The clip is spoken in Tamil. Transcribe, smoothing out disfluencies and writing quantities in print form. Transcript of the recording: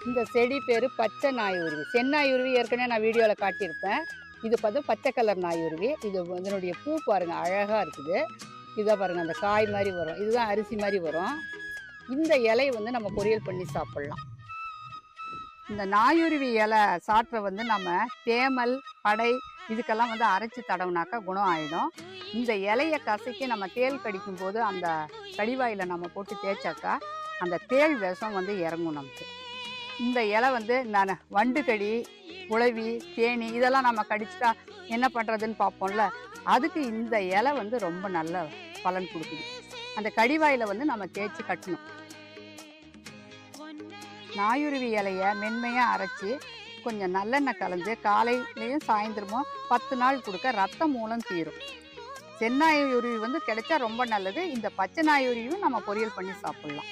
இந்த செடி பேர் பச்சை நாயுருவி. செந்நாயுருவி ஏற்கனவே நான் வீடியோவில் காட்டியிருப்பேன். இது பார்த்தா பச்சை கலர் நாயுருவி. இது இதனுடைய பூ பாருங்கள், அழகாக இருக்குது. இதை பாருங்கள், அந்த காய் மாதிரி வரும். இதுதான் அரிசி மாதிரி வரும். இந்த இலையை வந்து நம்ம பொரியல் பண்ணி சாப்பிட்லாம். இந்த நாயுருவி இலை சாற்றை வந்து நம்ம தேமல், படை இதுக்கெல்லாம் வந்து அரைச்சி தடவுனாக்கா குணம் ஆகிடும். இந்த இலையை கசக்கி நம்ம தேள் கடிக்கும் போது அந்த கடிவாயில் நம்ம போட்டு தேய்ச்சாக்கா அந்த தேள் விஷம் வந்து இறங்கும் நமக்கு. இந்த இலை வந்து நான் வண்டுக்கடி, உளவி, தேனி இதெல்லாம் நம்ம கடிச்சிட்டா என்ன பண்ணுறதுன்னு பார்ப்போம்ல, அதுக்கு இந்த இலை வந்து ரொம்ப நல்ல பலன் கொடுக்குது. அந்த கடிவாயில் வந்து நம்ம தேய்ச்சி கட்டணும். நாயுருவி இலையை மென்மையாக அரைச்சி கொஞ்சம் நல்லெண்ணெய் கலந்து காலையிலையும் சாயந்தரமும் 10 நாள் கொடுக்க ரத்த மூலம் தீரும். செந்நாயுருவி வந்து கிடைச்சா ரொம்ப நல்லது. இந்த பச்சை நாயுருவியும் நம்ம பொரியல் பண்ணி சாப்பிட்லாம்.